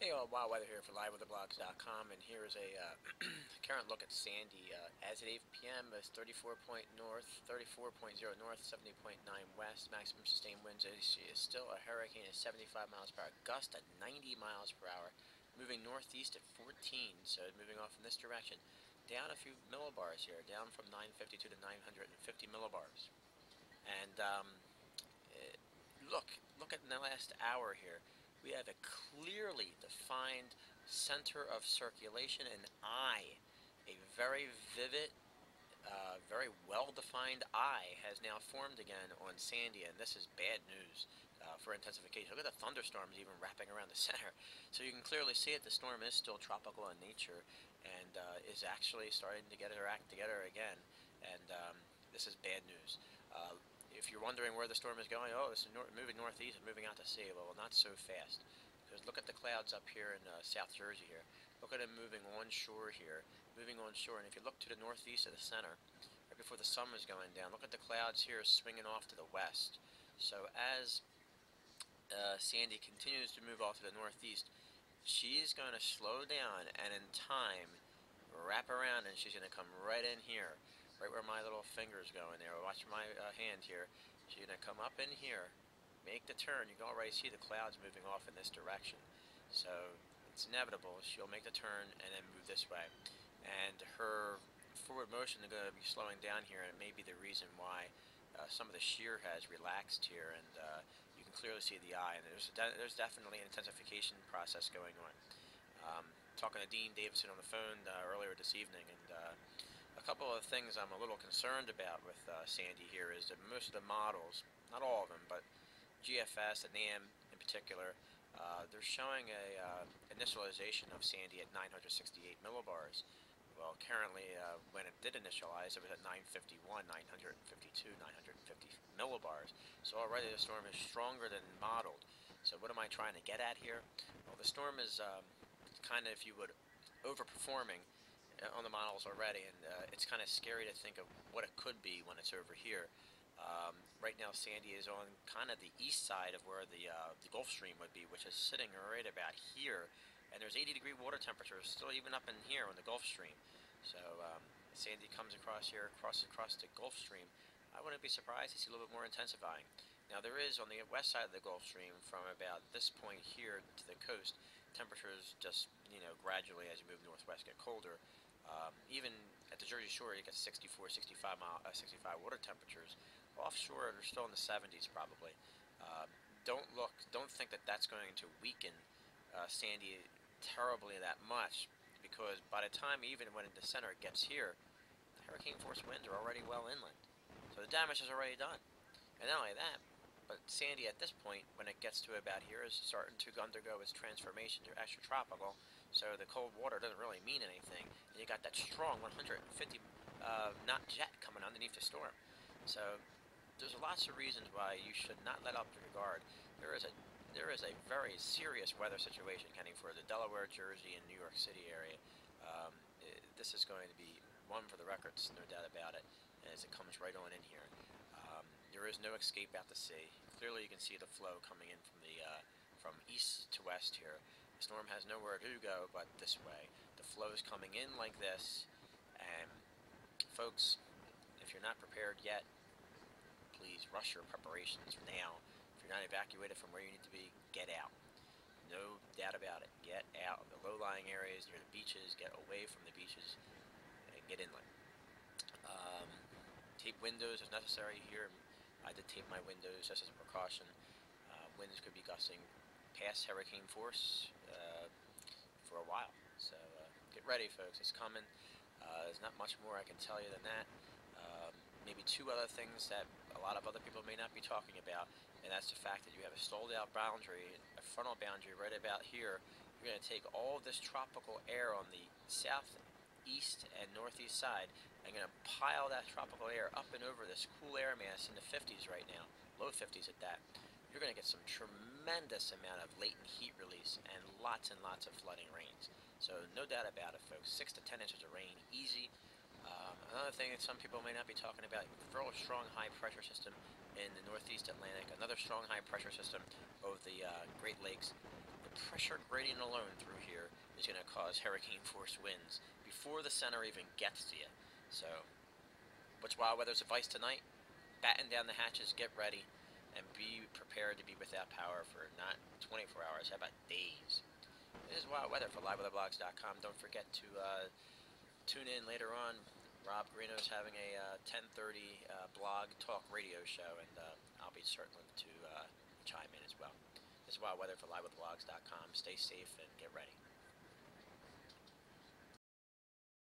Hey all, Wild Weather here for LiveWeatherBlogs.com, and here is a current look at Sandy. As at 8 p.m., it's 34.0 north, 70.9 west. Maximum sustained winds is still a hurricane at 75 miles per hour, gust at 90 miles per hour, moving northeast at 14. So moving off in this direction, down a few millibars here, down from 952 to 950 millibars. And eh, look at in the last hour here. We have a clearly defined center of circulation, an eye, a very vivid, very well-defined eye has now formed again on Sandy, and this is bad news for intensification. Look at the thunderstorms even wrapping around the center. So you can clearly see it. The storm is still tropical in nature and is actually starting to get her act together again, and this is bad news. If you're wondering where the storm is going, oh, it's moving northeast and moving out to sea. Well, not so fast. Because look at the clouds up here in South Jersey here. Look at them moving onshore here, moving onshore. And if you look to the northeast of the center, right before the sun is going down, look at the clouds here swinging off to the west. So as Sandy continues to move off to the northeast, she's going to slow down and in time wrap around, and she's going to come right in here, right where my little finger's going there. Watch my hand here. She's going to come up in here, make the turn. You can already see the clouds moving off in this direction. So it's inevitable. She'll make the turn and then move this way. And her forward motion is going to be slowing down here, and it may be the reason why some of the shear has relaxed here, and you can clearly see the eye. And there's definitely an intensification process going on. Talking to Dean Davidson on the phone earlier this evening, and a couple of things I'm a little concerned about with Sandy here is that most of the models, not all of them, but GFS and NAM in particular, they're showing a initialization of Sandy at 968 millibars. Well, currently, when it did initialize, it was at 951, 952, 950 millibars. So already the storm is stronger than modeled. So what am I trying to get at here? Well, the storm is kind of, if you would, overperforming on the models already, and it's kind of scary to think of what it could be when it's over here. Right now, Sandy is on kind of the east side of where the Gulf Stream would be, which is sitting right about here, and there's 80-degree water temperatures still even up in here on the Gulf Stream. So Sandy comes across here, crosses across the Gulf Stream. I wouldn't be surprised to see a little bit more intensifying. Now there is on the west side of the Gulf Stream, from about this point here to the coast, temperatures just gradually as you move northwest get colder. Even at the Jersey Shore, you get 64, 65 water temperatures. Offshore, they're still in the 70s probably. Don't think that that's going to weaken Sandy terribly that much, because by the time even when the center gets here, the hurricane force winds are already well inland. So the damage is already done. And not only that, but Sandy at this point, when it gets to about here, is starting to undergo its transformation to extratropical. So the cold water doesn't really mean anything. And you got that strong 150 knot jet coming underneath the storm. So there's lots of reasons why you should not let up your guard. There is a very serious weather situation heading for the Delaware, Jersey, and New York City area. This is going to be one for the records, no doubt about it, as it comes right on in here. There is no escape out to sea. Clearly, you can see the flow coming in from east to west here. The storm has nowhere to go but this way. The flow is coming in like this, and folks, if you're not prepared yet, please rush your preparations now. If you're not evacuated from where you need to be, get out. No doubt about it. Get out of the low-lying areas near the beaches. Get away from the beaches and get inland. Tape windows if necessary here. I did tape my windows just as a precaution. Winds could be gusting past hurricane force for a while. So get ready, folks. It's coming. There's not much more I can tell you than that. Maybe two other things that a lot of other people may not be talking about, and that's the fact that you have a stalled out boundary, a frontal boundary right about here. You're going to take all of this tropical air on the southeast and northeast side and going to pile that tropical air up and over this cool air mass in the 50s right now, low 50s at that. You're going to get some tremendous amount of latent heat release and lots of flooding rains. So no doubt about it, folks. 6 to 10 inches of rain, easy. Another thing that some people may not be talking about, very strong high-pressure system in the northeast Atlantic, another strong high-pressure system over the Great Lakes. The pressure gradient alone through here is going to cause hurricane force winds before the center even gets to you. So, what's wild weather's advice tonight? Batten down the hatches, get ready, and be prepared to be without power for not 24 hours, how about days? It is wild weather for liveweatherblogs.com. Don't forget to tune in later on. Rob Greeno's having a 10:30 blog talk radio show, and I'll be certain to chime in as well. This is wild weather for liveweatherblogs.com. Stay safe and get ready.